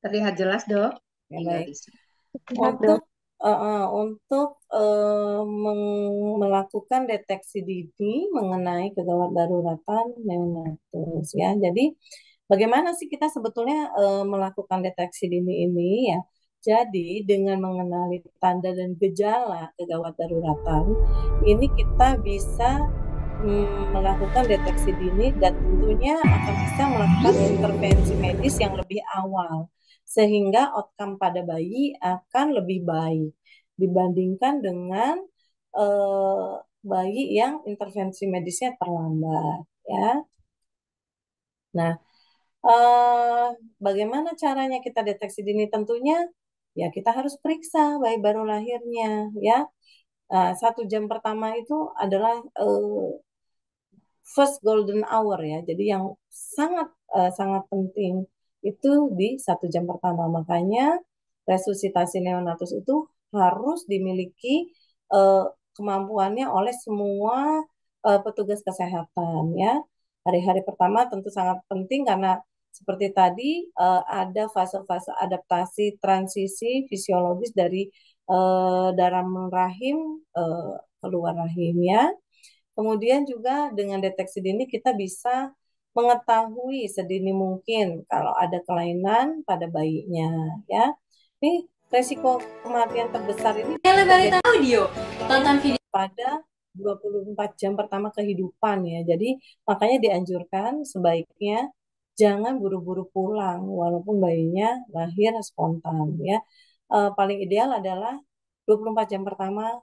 Terlihat jelas, Dok? Ya, Iya, baik. bisa. Lihat dong. Untuk melakukan deteksi dini mengenai kegawat daruratan neonatus ya. Jadi bagaimana sih kita sebetulnya melakukan deteksi dini ini ya? Jadi dengan mengenali tanda dan gejala kegawat daruratan, ini kita bisa melakukan deteksi dini dan tentunya akan bisa melakukan intervensi medis yang lebih awal sehingga outcome pada bayi akan lebih baik dibandingkan dengan eh, bayi yang intervensi medisnya terlambat ya. Nah, eh, bagaimana caranya kita deteksi dini? Tentunya ya kita harus periksa bayi baru lahirnya ya. Nah, 1 jam pertama itu adalah first golden hour ya. Jadi yang sangat penting itu di 1 jam pertama. Makanya resusitasi neonatus itu harus dimiliki eh, kemampuannya oleh semua petugas kesehatan ya. Hari-hari pertama tentu sangat penting karena seperti tadi ada fase-fase adaptasi transisi fisiologis dari dalam rahim keluar rahim ya. Kemudian juga dengan deteksi dini kita bisa mengetahui sedini mungkin kalau ada kelainan pada bayinya ya. Ini resiko kematian terbesar ini terjadi Audio, tonton video. pada 24 jam pertama kehidupan ya. Jadi makanya dianjurkan sebaiknya jangan buru-buru pulang walaupun bayinya lahir spontan ya. Paling ideal adalah 24 jam pertama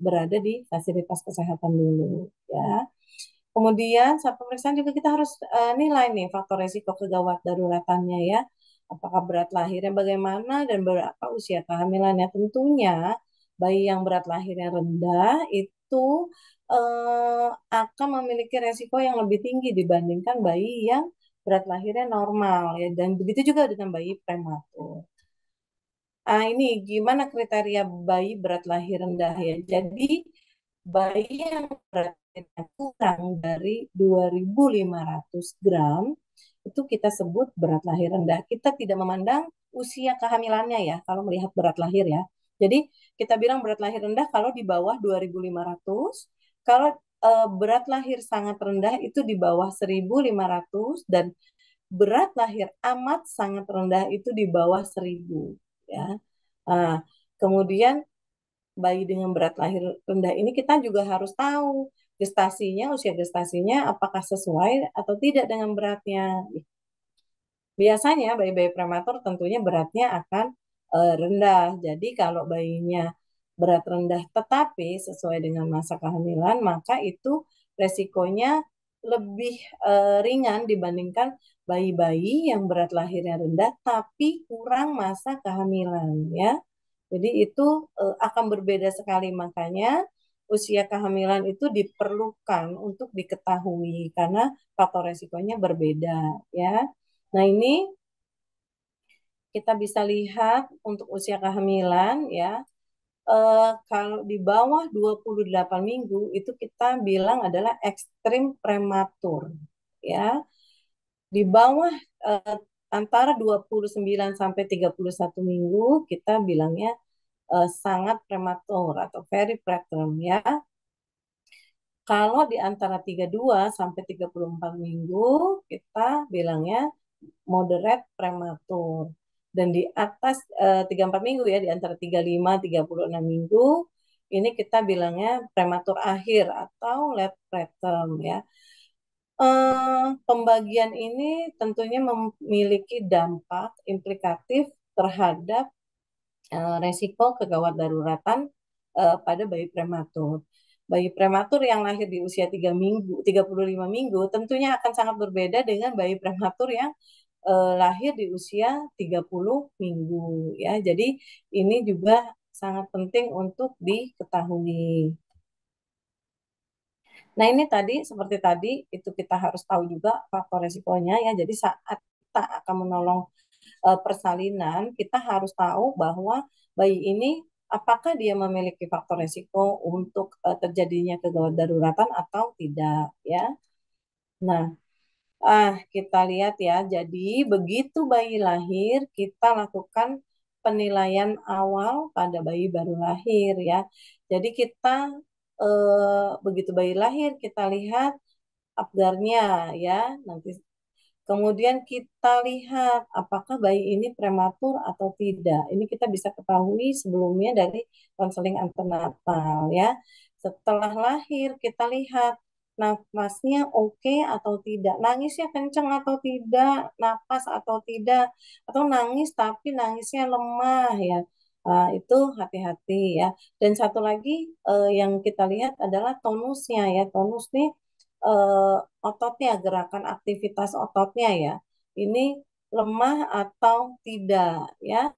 berada di fasilitas kesehatan dulu ya. Kemudian saat pemeriksaan juga kita harus nilai nih faktor resiko kegawat daruratannya ya. Apakah berat lahirnya bagaimana dan berapa usia kehamilannya. Tentunya bayi yang berat lahirnya rendah itu akan memiliki resiko yang lebih tinggi dibandingkan bayi yang berat lahirnya normal ya. Dan begitu juga dengan bayi prematur. Ini gimana kriteria bayi berat lahir rendah ya? Jadi bayi yang beratnya kurang dari 2.500 gram itu kita sebut berat lahir rendah. Kita tidak memandang usia kehamilannya ya kalau melihat berat lahir ya. Jadi kita bilang berat lahir rendah kalau di bawah 2.500, kalau berat lahir sangat rendah itu di bawah 1.500 dan berat lahir amat sangat rendah itu di bawah 1.000 ya. Nah, kemudian bayi dengan berat lahir rendah ini kita juga harus tahu gestasinya, usia gestasinya apakah sesuai atau tidak dengan beratnya. Biasanya bayi-bayi prematur tentunya beratnya akan rendah. Jadi kalau bayinya berat rendah tetapi sesuai dengan masa kehamilan, maka itu resikonya lebih ringan dibandingkan bayi-bayi yang berat lahirnya rendah tapi kurang masa kehamilan ya. Jadi itu akan berbeda sekali makanya usia kehamilan itu diperlukan untuk diketahui karena faktor resikonya berbeda ya. Nah, ini kita bisa lihat untuk usia kehamilan ya. Kalau di bawah 28 minggu itu kita bilang adalah ekstrim prematur ya. Di bawah eh, antara 29 sampai 31 minggu kita bilangnya sangat prematur atau very preterm ya. Kalau di antara 32 sampai 34 minggu kita bilangnya moderate prematur. Dan di atas 34 minggu ya, di antara 35 36 minggu ini kita bilangnya prematur akhir atau late preterm ya. Pembagian ini tentunya memiliki dampak implikatif terhadap resiko kegawat daruratan pada bayi prematur. Bayi prematur yang lahir di usia 3 minggu, 35 minggu tentunya akan sangat berbeda dengan bayi prematur yang lahir di usia 30 minggu ya. Jadi ini juga sangat penting untuk diketahui. Nah, ini tadi seperti tadi itu kita harus tahu juga faktor resikonya ya. Jadi saat kita akan menolong persalinan, kita harus tahu bahwa bayi ini apakah dia memiliki faktor resiko untuk terjadinya kegawat daruratan atau tidak ya. Nah, Kita lihat ya. Jadi, begitu bayi lahir, kita lakukan penilaian awal pada bayi baru lahir ya. Jadi kita begitu bayi lahir, kita lihat Apgarnya ya. Nanti kemudian kita lihat apakah bayi ini prematur atau tidak. Ini kita bisa ketahui sebelumnya dari konseling antenatal ya. Setelah lahir kita lihat nafasnya oke atau tidak, nangisnya kencang atau tidak, napas atau tidak, atau nangis tapi nangisnya lemah ya. Itu hati-hati ya. Dan satu lagi yang kita lihat adalah tonusnya ya. Tonus nih eh, ototnya, gerakan aktivitas ototnya ya. Ini lemah atau tidak ya.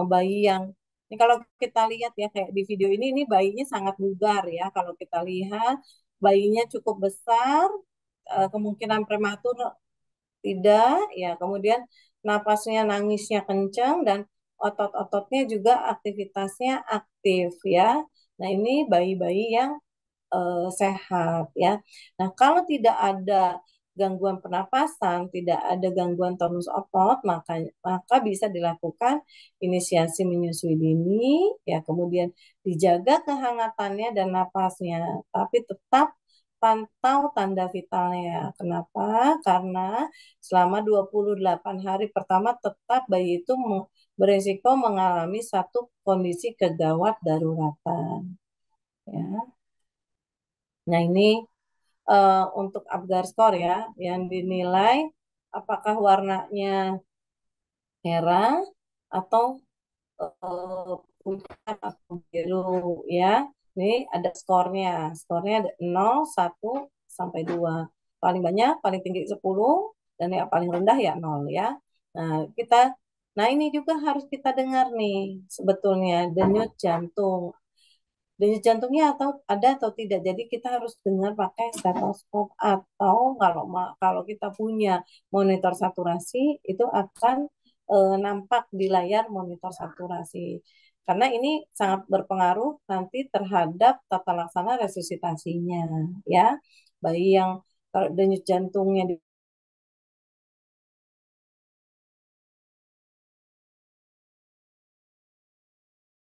Bayi yang ini kalau kita lihat ya kayak di video ini bayinya sangat bugar ya. Kalau kita lihat bayinya cukup besar, kemungkinan prematur tidak ya. Kemudian napasnya nangisnya kencang dan otot-ototnya juga aktivitasnya aktif ya. Nah, ini bayi-bayi yang sehat ya. Nah, kalau tidak ada gangguan pernapasan, tidak ada gangguan tonus otot, maka bisa dilakukan inisiasi menyusui dini ya, kemudian dijaga kehangatannya dan napasnya, tapi tetap pantau tanda vitalnya. Kenapa? Karena selama 28 hari pertama tetap bayi itu berisiko mengalami satu kondisi kegawat daruratan ya. Nah, ini untuk Apgar Score ya, yang dinilai apakah warnanya merah atau pucat atau biru ya. Ini ada skornya. Skornya ada 0, 1, sampai 2. Paling banyak, paling tinggi 10, dan yang paling rendah ya 0 ya. Nah, nah ini juga harus kita dengar nih sebetulnya denyut jantung. Denyut jantungnya atau tidak. Jadi kita harus dengar pakai stetoskop atau kalau kita punya monitor saturasi itu akan nampak di layar monitor saturasi. Karena ini sangat berpengaruh nanti terhadap tata laksana resusitasinya ya. Bayi yang kalau denyut jantungnya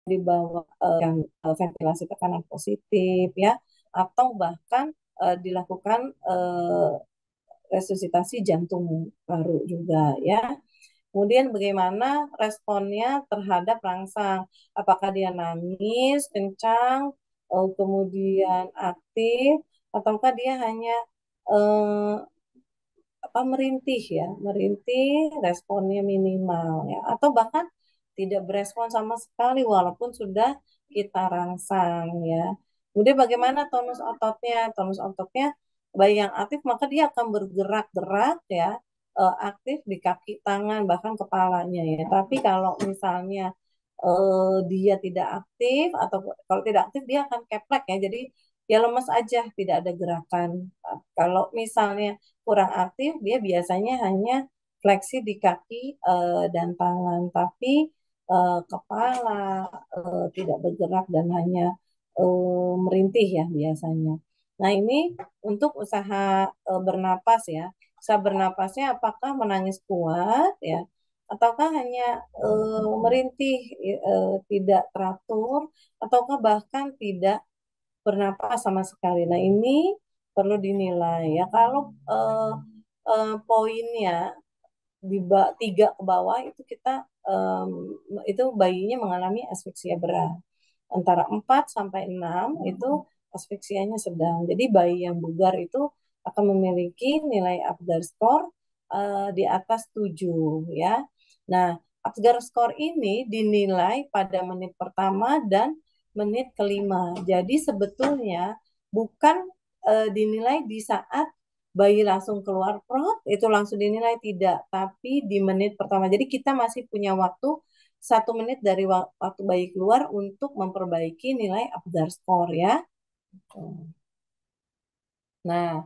di bawah yang ventilasi tekanan positif ya, atau bahkan dilakukan resusitasi jantung baru juga ya. Kemudian bagaimana responnya terhadap rangsang? Apakah dia nangis kencang, kemudian aktif, ataukah dia hanya eh, merintih ya, merintih, responnya minimal ya, atau bahkan tidak berespon sama sekali walaupun sudah kita rangsang ya. Kemudian bagaimana tonus ototnya? Tonus ototnya bayi yang aktif maka dia akan bergerak-gerak ya, aktif di kaki, tangan, bahkan kepalanya ya. Tapi kalau misalnya dia tidak aktif atau kalau tidak aktif dia akan keplek ya. Jadi ya lemes aja, tidak ada gerakan. Kalau misalnya kurang aktif, dia biasanya hanya fleksi di kaki dan tangan, tapi kepala tidak bergerak dan hanya merintih ya biasanya. Nah, ini untuk usaha bernapas ya. Usaha bernapasnya apakah menangis kuat ya, ataukah hanya merintih, tidak teratur, ataukah bahkan tidak bernapas sama sekali. Nah, ini perlu dinilai ya. Kalau poinnya di 3 ke bawah itu itu bayinya mengalami asfiksia berat. Antara 4 sampai 6 itu asfiksianya sedang. Jadi bayi yang bugar itu akan memiliki nilai Apgar score di atas 7 ya. Nah, Apgar score ini dinilai pada menit pertama dan menit kelima. Jadi sebetulnya bukan dinilai di saat bayi langsung keluar prot itu langsung dinilai, tidak, tapi di menit pertama. Jadi kita masih punya waktu 1 menit dari waktu bayi keluar untuk memperbaiki nilai Apgar score ya. Nah,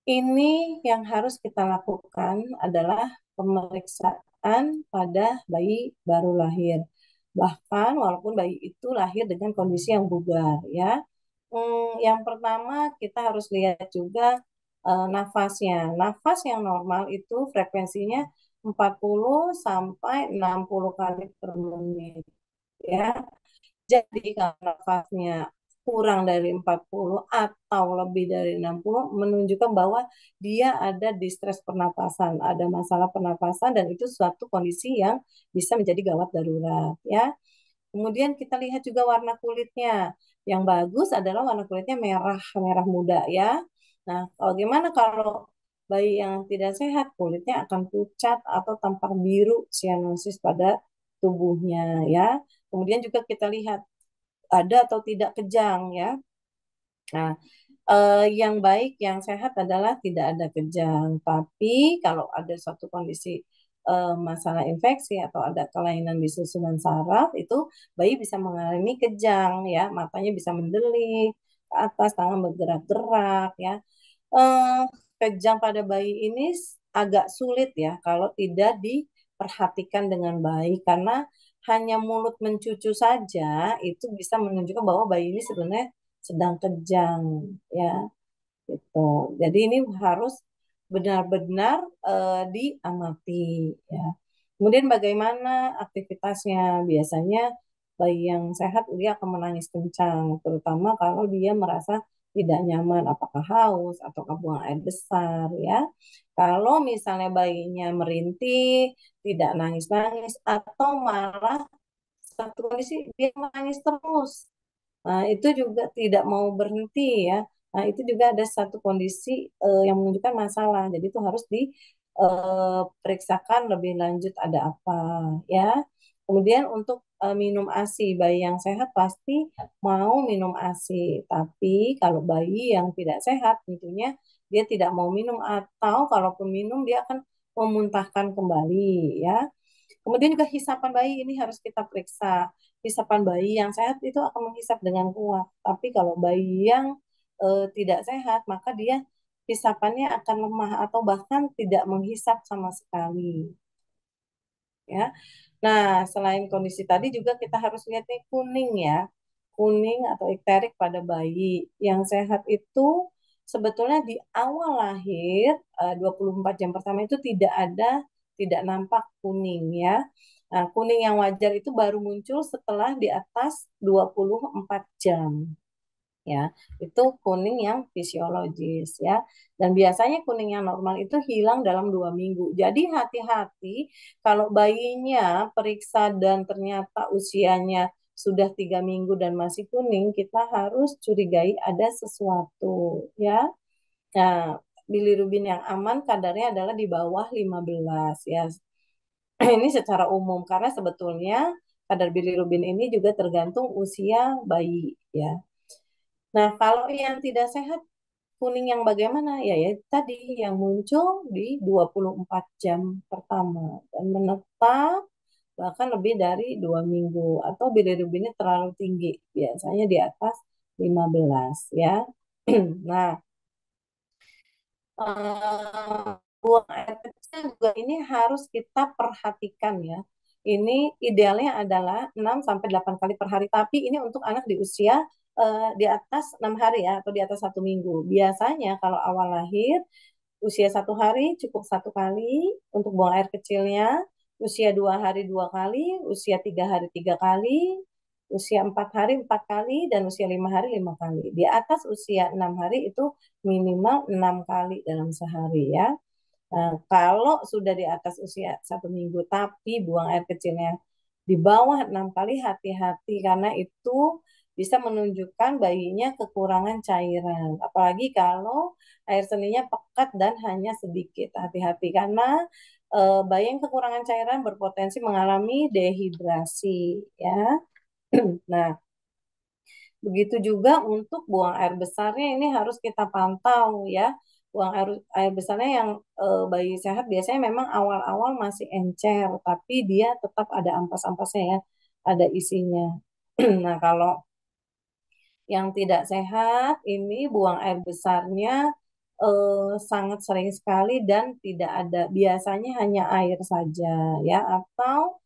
ini yang harus kita lakukan adalah pemeriksaan pada bayi baru lahir. Bahkan walaupun bayi itu lahir dengan kondisi yang bugar ya. Yang pertama kita harus lihat juga nafasnya. Nafas yang normal itu frekuensinya 40 sampai 60 kali per menit ya. Jadi kalau nafasnya kurang dari 40 atau lebih dari 60 menunjukkan bahwa dia ada distress pernapasan, ada masalah pernapasan dan itu suatu kondisi yang bisa menjadi gawat darurat ya. Kemudian kita lihat juga warna kulitnya. Yang bagus adalah warna kulitnya merah, merah muda ya. Nah, bagaimana kalau bayi yang tidak sehat, kulitnya akan pucat atau tampar biru sianosis pada tubuhnya ya. Kemudian juga kita lihat ada atau tidak kejang ya. Nah, yang baik, yang sehat adalah tidak ada kejang. Tapi kalau ada suatu kondisi masalah infeksi atau ada kelainan di susunan saraf, itu bayi bisa mengalami kejang ya, matanya bisa mendelik ke atas, tangan bergerak-gerak ya. Eh, Kejang pada bayi ini agak sulit ya kalau tidak diperhatikan dengan baik karena hanya mulut mencucu saja itu bisa menunjukkan bahwa bayi ini sebenarnya sedang kejang ya gitu. Jadi ini harus benar-benar diamati ya. Kemudian bagaimana aktivitasnya? Biasanya bayi yang sehat dia akan menangis kencang, terutama kalau dia merasa tidak nyaman, apakah haus atau buang air besar ya. Kalau misalnya bayinya merintih, tidak nangis-nangis atau malah satu kondisi dia menangis terus. Nah, itu juga tidak mau berhenti ya. Nah, itu juga ada satu kondisi yang menunjukkan masalah. Jadi itu harus diperiksakan lebih lanjut ada apa ya. Kemudian untuk minum ASI, bayi yang sehat pasti mau minum ASI. Tapi kalau bayi yang tidak sehat tentunya dia tidak mau minum atau kalaupun minum dia akan memuntahkan kembali ya. Kemudian juga hisapan bayi ini harus kita periksa. Hisapan bayi yang sehat itu akan menghisap dengan kuat. Tapi kalau bayi yang tidak sehat, maka dia hisapannya akan lemah atau bahkan tidak menghisap sama sekali. Ya. Nah, selain kondisi tadi juga kita harus lihat nih kuning ya. Kuning atau ikterik pada bayi yang sehat itu sebetulnya di awal lahir 24 jam pertama itu tidak nampak kuning ya. Nah, kuning yang wajar itu baru muncul setelah di atas 24 jam ya. Itu kuning yang fisiologis ya. Dan biasanya kuning yang normal itu hilang dalam 2 minggu. Jadi hati-hati kalau bayinya periksa dan ternyata usianya sudah 3 minggu dan masih kuning, kita harus curigai ada sesuatu ya. Nah, bilirubin yang aman kadarnya adalah di bawah 15 ya. Ini secara umum karena sebetulnya kadar bilirubin ini juga tergantung usia bayi ya. Nah, kalau yang tidak sehat kuning yang bagaimana? Ya tadi yang muncul di 24 jam pertama dan menetap bahkan lebih dari 2 minggu atau bilirubinnya terlalu tinggi, biasanya di atas 15 ya. Nah, buang air kecil juga ini harus kita perhatikan ya. Ini idealnya adalah 6 sampai 8 kali per hari, tapi ini untuk anak di usia di atas 6 hari ya atau di atas 1 minggu. Biasanya kalau awal lahir usia 1 hari cukup 1 kali untuk buang air kecilnya, usia 2 hari 2 kali, usia 3 hari 3 kali, usia 4 hari 4 kali, dan usia 5 hari 5 kali. Di atas usia 6 hari itu minimal 6 kali dalam sehari ya. Nah, kalau sudah di atas usia 1 minggu tapi buang air kecilnya di bawah 6 kali, hati-hati karena itu bisa menunjukkan bayinya kekurangan cairan. Apalagi kalau air seninya pekat dan hanya sedikit. Hati-hati karena bayi yang kekurangan cairan berpotensi mengalami dehidrasi ya. Nah, begitu juga untuk buang air besarnya ini harus kita pantau ya. Buang air besarnya yang bayi sehat biasanya memang awal-awal masih encer, tapi dia tetap ada ampas-ampasnya ya, ada isinya. Nah, kalau yang tidak sehat ini buang air besarnya sangat sering sekali dan tidak ada, biasanya hanya air saja ya, atau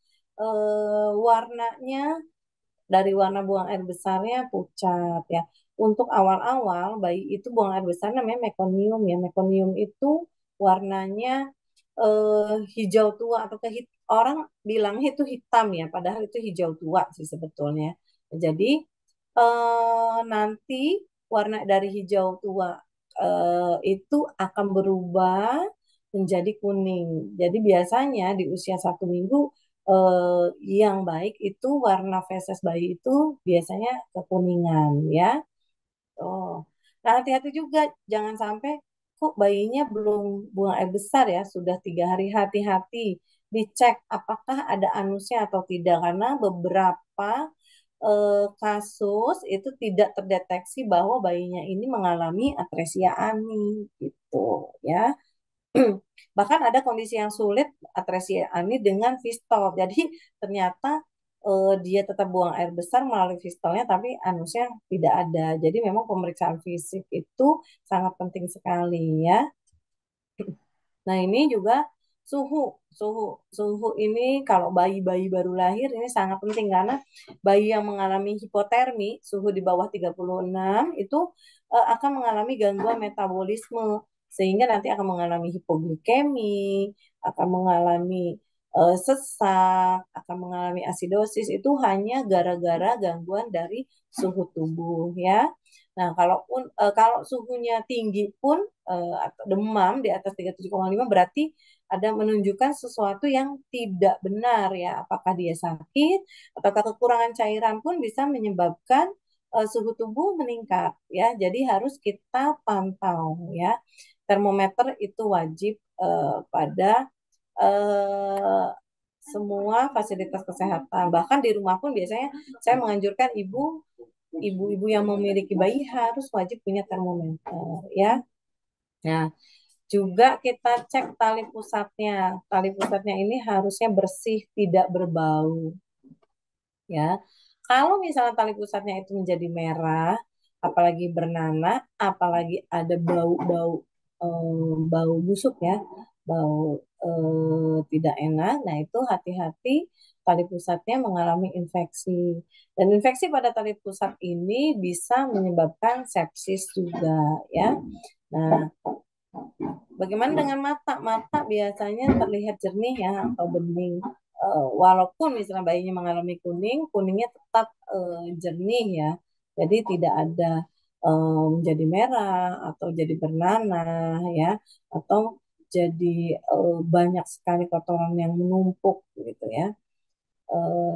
warnanya dari warna buang air besarnya pucat ya. untuk awal-awal bayi itu buang air besar namanya mekonium ya. Mekonium itu warnanya hijau tua atau orang bilangnya itu hitam ya, padahal itu hijau tua sih sebetulnya. Jadi nanti warna dari hijau tua itu akan berubah menjadi kuning. Jadi biasanya di usia 1 minggu yang baik itu warna feses bayi itu biasanya kekuningan ya. Oh, nah hati-hati juga jangan sampai kok bayinya belum buang air besar ya, sudah 3 hari. Hati-hati dicek apakah ada anusnya atau tidak karena beberapa kasus itu tidak terdeteksi bahwa bayinya ini mengalami atresia ani gitu ya. Bahkan ada kondisi yang sulit atresia ani dengan fistol. Jadi ternyata dia tetap buang air besar melalui fistolnya tapi anusnya tidak ada. Jadi memang pemeriksaan fisik itu sangat penting sekali ya. Nah, ini juga suhu, suhu ini kalau bayi-bayi baru lahir ini sangat penting karena bayi yang mengalami hipotermi, suhu di bawah 36 itu akan mengalami gangguan metabolisme sehingga nanti akan mengalami hipoglikemi, akan mengalami sesak, akan mengalami asidosis itu hanya gara-gara gangguan dari suhu tubuh ya. Nah, kalau suhunya tinggi pun atau demam di atas 37,5 berarti ada menunjukkan sesuatu yang tidak benar ya. Apakah dia sakit ataukah kekurangan cairan pun bisa menyebabkan suhu tubuh meningkat ya. Jadi harus kita pantau ya. Termometer itu wajib pada eh, semua fasilitas kesehatan. Bahkan di rumah pun biasanya saya menganjurkan ibu-ibu yang memiliki bayi harus wajib punya termometer ya. Nah, juga kita cek tali pusatnya. Tali pusatnya ini harusnya bersih, tidak berbau ya. Kalau misalnya tali pusatnya itu menjadi merah, apalagi bernanah, apalagi ada bau-bau bau busuk ya, bau tidak enak. Nah, itu hati-hati tali pusatnya mengalami infeksi. Dan infeksi pada tali pusat ini bisa menyebabkan sepsis juga ya. Nah, bagaimana dengan mata? Mata biasanya terlihat jernih ya atau bening. Walaupun misalnya bayinya mengalami kuning, kuningnya tetap jernih ya. Jadi tidak ada menjadi merah atau jadi bernanah ya, atau jadi banyak sekali kotoran yang menumpuk gitu ya.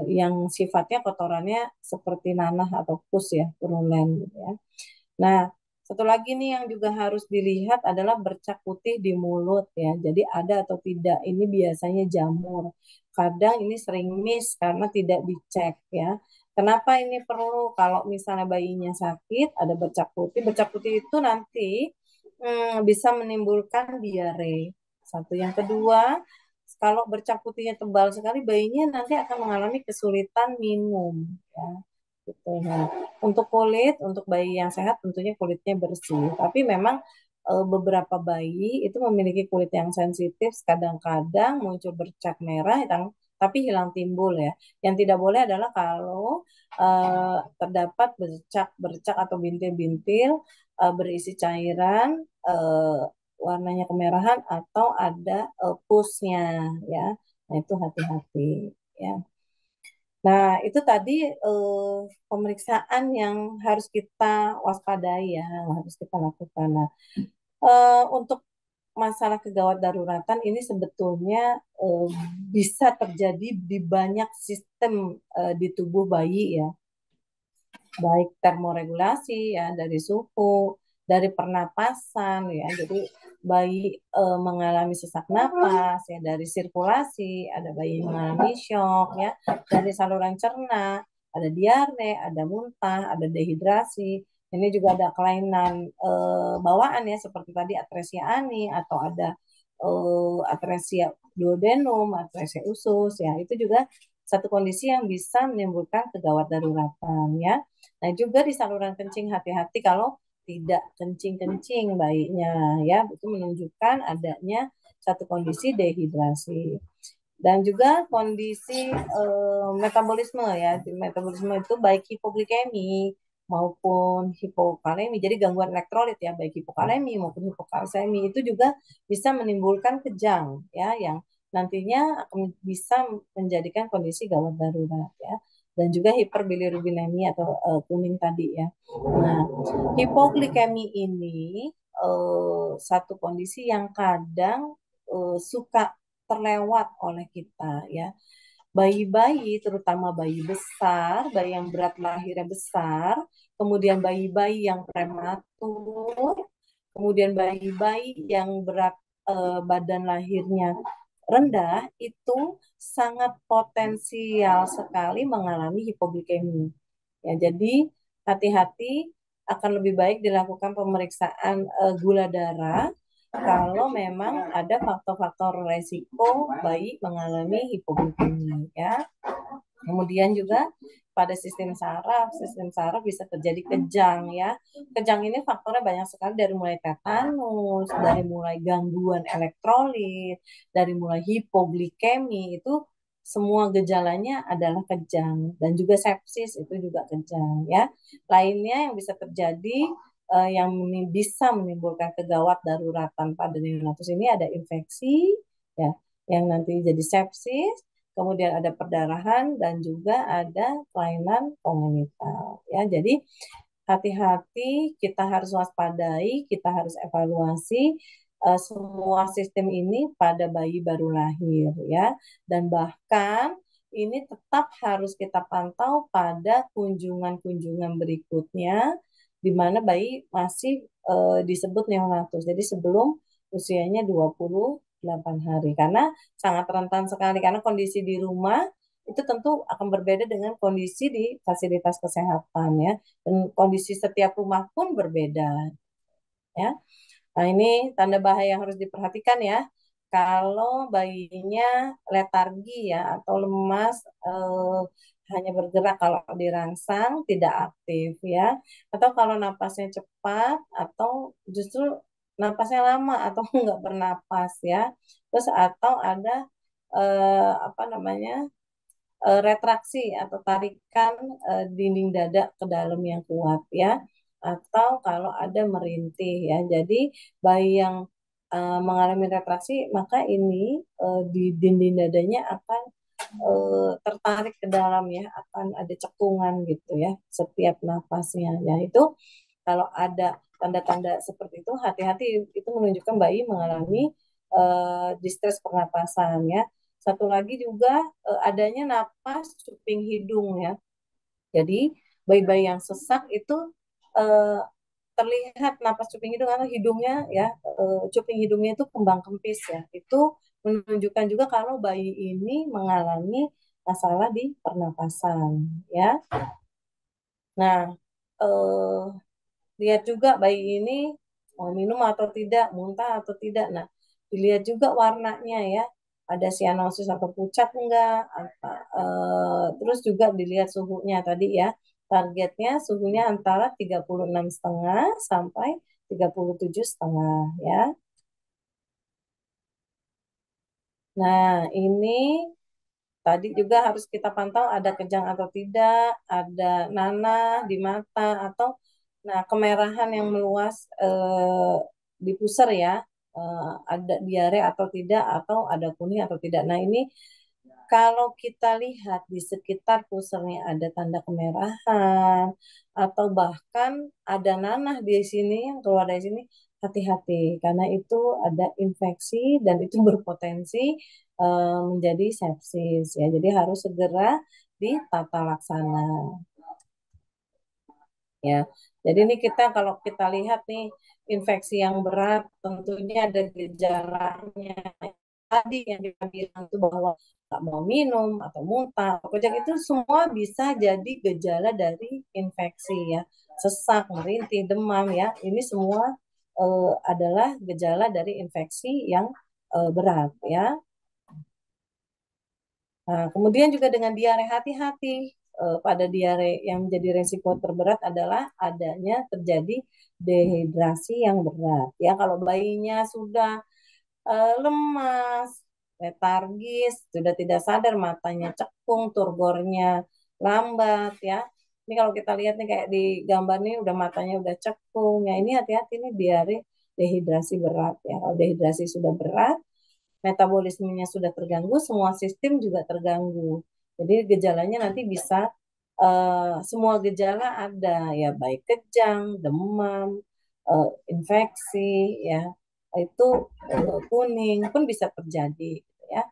Yang sifatnya kotorannya seperti nanah atau pus ya, purulen gitu ya. Nah, satu lagi nih yang juga harus dilihat adalah bercak putih di mulut ya. Jadi ada atau tidak. Ini biasanya jamur. Kadang ini sering miss karena tidak dicek ya. Kenapa ini perlu? Kalau misalnya bayinya sakit, ada bercak putih. Bercak putih itu nanti bisa menimbulkan diare. Satu. Yang kedua, kalau bercak putihnya tebal sekali, bayinya nanti akan mengalami kesulitan minum. Ya. Gitu. Nah, untuk kulit, untuk bayi yang sehat tentunya kulitnya bersih. Tapi memang beberapa bayi itu memiliki kulit yang sensitif, kadang-kadang muncul bercak merah, tapi hilang timbul ya. Yang tidak boleh adalah kalau terdapat bercak-bercak atau bintil-bintil berisi cairan warnanya kemerahan atau ada pusnya ya. Nah, itu hati-hati ya. Nah, itu tadi pemeriksaan yang harus kita waspadai ya, harus kita lakukan. Nah, untuk masalah kegawat daruratan ini sebetulnya eh, bisa terjadi di banyak sistem di tubuh bayi ya, baik termoregulasi ya dari suhu, dari pernapasan ya. Jadi bayi mengalami sesak napas ya dari sirkulasi, ada bayi mengalami shock ya, dari saluran cerna, ada diare, ada muntah, ada dehidrasi. Ini juga ada kelainan bawaan ya seperti tadi atresia ani atau ada atresia duodenum, atresia usus ya. Itu juga satu kondisi yang bisa menimbulkan kegawat daruratan ya. Nah, juga di saluran kencing hati-hati kalau tidak kencing-kencing bayinya ya, itu menunjukkan adanya satu kondisi dehidrasi. Dan juga kondisi metabolisme ya, metabolisme itu baik hipoglikemi maupun hipokalemi. Jadi gangguan elektrolit ya, baik hipokalemi maupun hipokalsemi itu juga bisa menimbulkan kejang ya, yang nantinya akan bisa menjadikan kondisi gawat darurat ya. Dan juga hiperbilirubinemia atau kuning tadi ya. Nah, hipoglikemi ini satu kondisi yang kadang suka terlewat oleh kita ya. Bayi-bayi, terutama bayi besar, bayi yang berat lahirnya besar, kemudian bayi-bayi yang prematur, kemudian bayi-bayi yang berat badan lahirnya rendah, itu sangat potensial sekali mengalami hipoglikemi. Ya, jadi hati-hati, akan lebih baik dilakukan pemeriksaan gula darah kalau memang ada faktor-faktor resiko bayi mengalami hipoglikemi ya. Kemudian juga pada sistem saraf bisa terjadi kejang ya. Kejang ini faktornya banyak sekali, dari mulai tetanus, dari mulai gangguan elektrolit, dari mulai hipoglikemi, itu semua gejalanya adalah kejang, dan juga sepsis itu juga kejang ya. Lainnya yang bisa terjadi yang bisa menimbulkan kegawat daruratan pada neonatus ini ada infeksi ya, yang nanti jadi sepsis, kemudian ada perdarahan, dan juga ada kelainan kongenital ya. Jadi hati-hati, kita harus waspadai, kita harus evaluasi semua sistem ini pada bayi baru lahir ya. Dan bahkan ini tetap harus kita pantau pada kunjungan-kunjungan berikutnya, di mana bayi masih disebut neonatus. Jadi sebelum usianya 28 hari. Karena sangat rentan sekali, karena kondisi di rumah itu tentu akan berbeda dengan kondisi di fasilitas kesehatan ya, dan kondisi setiap rumah pun berbeda ya. Nah, ini tanda bahaya yang harus diperhatikan ya. Kalau bayinya letargi ya, atau lemas, hanya bergerak kalau dirangsang, tidak aktif ya, atau kalau napasnya cepat, atau justru napasnya lama atau nggak bernapas ya. Terus atau ada apa namanya, retraksi atau tarikan dinding dada ke dalam yang kuat ya, atau kalau ada merintih ya. Jadi bayi yang mengalami retraksi, maka ini di dinding dadanya akan tertarik ke dalam ya, akan ada cekungan gitu ya setiap nafasnya ya. Itu kalau ada tanda-tanda seperti itu, hati-hati, itu menunjukkan bayi mengalami distres pernapasan ya. Satu lagi juga adanya napas cuping hidung ya. Jadi bayi-bayi yang sesak itu eh, terlihat napas cuping hidung atau hidungnya ya, cuping hidungnya itu kembang kempis ya. Itu menunjukkan juga kalau bayi ini mengalami masalah di pernapasan ya. Nah, eh, lihat juga bayi ini mau minum atau tidak, muntah atau tidak. Nah, dilihat juga warnanya ya. Ada sianosis atau pucat enggak? Terus juga dilihat suhunya tadi ya. Targetnya suhunya antara 36,5 sampai 37,5 ya. Nah, ini tadi juga harus kita pantau ada kejang atau tidak, ada nanah di mata, atau nah kemerahan yang meluas di pusar ya, ada diare atau tidak, atau ada kuning atau tidak. Nah, ini kalau kita lihat di sekitar pusarnya ada tanda kemerahan, atau bahkan ada nanah di sini yang keluar dari sini, hati-hati karena itu ada infeksi dan itu berpotensi menjadi sepsis ya. Jadi harus segera ditata laksana ya. Jadi ini kita, kalau kita lihat nih infeksi yang berat, tentunya ada gejalanya tadi yang kita bilang itu, bahwa nggak mau minum atau muntah atau kejang, itu semua bisa jadi gejala dari infeksi ya. Sesak, merintih, demam ya, ini semua adalah gejala dari infeksi yang berat ya. Nah, kemudian juga dengan diare, hati-hati pada diare. Yang menjadi resiko terberat adalah adanya terjadi dehidrasi yang berat. Ya, kalau bayinya sudah lemas, letargis, sudah tidak sadar, matanya cekung, turgornya lambat, ya, Ini kalau kita lihat nih kayak di gambar nih udah matanya udah cekung. Ya ini hati-hati nih diare dehidrasi berat ya. Kalau dehidrasi sudah berat, metabolismenya sudah terganggu, semua sistem juga terganggu. Jadi gejalanya nanti bisa semua gejala ada ya, baik kejang, demam, infeksi ya, itu kuning pun bisa terjadi gitu ya.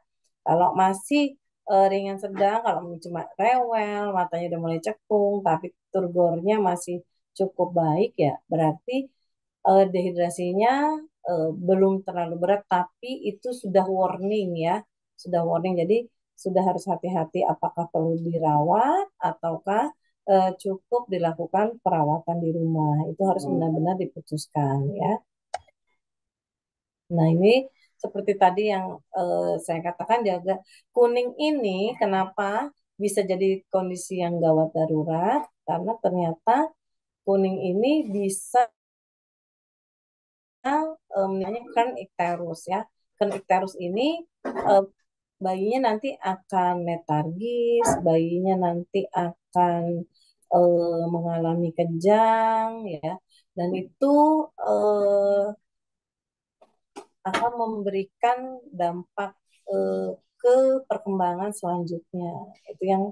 Kalau masih ringan sedang, kalau cuma rewel, matanya udah mulai cekung, tapi turgornya masih cukup baik ya, berarti dehidrasinya belum terlalu berat, tapi itu sudah warning ya, sudah warning. Jadi sudah harus hati-hati apakah perlu dirawat ataukah cukup dilakukan perawatan di rumah. Itu harus benar-benar diputuskan ya. Nah, ini seperti tadi yang saya katakan jaga kuning ini kenapa bisa jadi kondisi yang gawat darurat karena ternyata kuning ini bisa namanya Kern icterus ya. Kern icterus ini eh, bayinya nanti akan letargis, bayinya nanti akan mengalami kejang ya. Dan itu eh, akan memberikan dampak ke perkembangan selanjutnya. Itu yang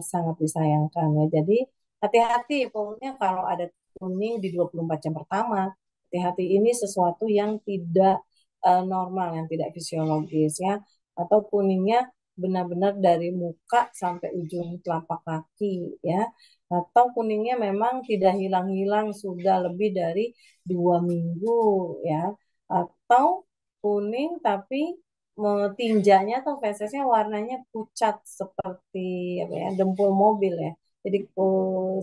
sangat disayangkan ya. Jadi hati-hati pokoknya kalau ada kuning di 24 jam pertama, hati-hati ini sesuatu yang tidak normal, yang tidak fisiologis ya. Atau kuningnya benar-benar dari muka sampai ujung telapak kaki ya. Atau kuningnya memang tidak hilang-hilang sudah lebih dari 2 minggu ya, atau kuning tapi tinjanya atau fesesnya warnanya pucat seperti apa ya, dempul mobil ya. Jadi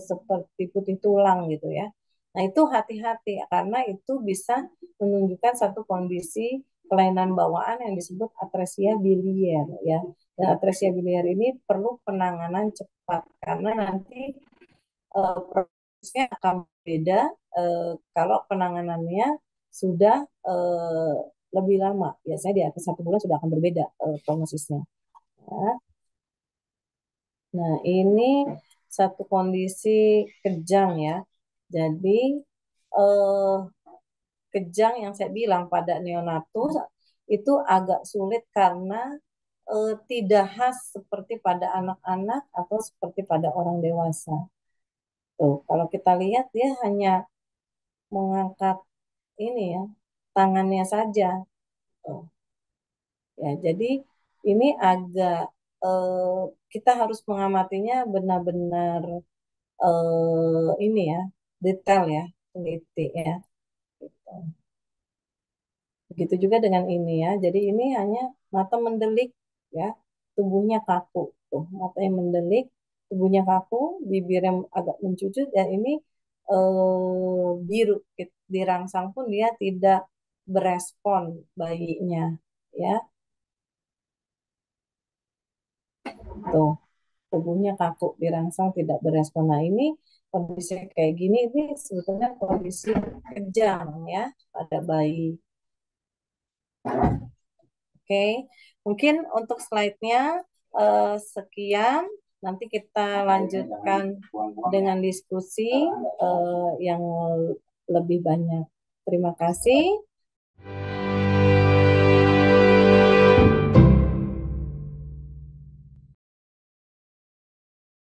seperti putih tulang gitu ya. Nah, itu hati-hati karena itu bisa menunjukkan satu kondisi kelainan bawaan yang disebut atresia biliar ya. Dan atresia biliar ini perlu penanganan cepat karena nanti prosesnya akan beda kalau penanganannya sudah lebih lama. Biasanya di atas 1 bulan sudah akan berbeda prognosisnya. Nah, nah, ini satu kondisi kejang ya. Jadi eh, kejang yang saya bilang pada neonatus itu agak sulit karena tidak khas seperti pada anak-anak atau seperti pada orang dewasa. Tuh, kalau kita lihat dia hanya mengangkat ini ya, tangannya saja. Tuh. Ya, jadi ini agak eh, kita harus mengamatinya benar-benar ini ya, detail ya, teliti ya. Gitu. Begitu juga dengan ini ya. Jadi ini hanya mata mendelik ya, tubuhnya kaku. Tuh, mata yang mendelik, tubuhnya kaku, bibir yang agak mencucut dan ini biru. Dirangsang pun dia tidak berespon bayinya ya. Tuh, tubuhnya kaku, dirangsang tidak berespon. Nah, ini kondisi kayak gini ini sebetulnya kondisi kejang ya pada bayi. Oke, mungkin untuk slide-nya sekian. Nanti kita lanjutkan dengan diskusi yang lebih banyak. Terima kasih.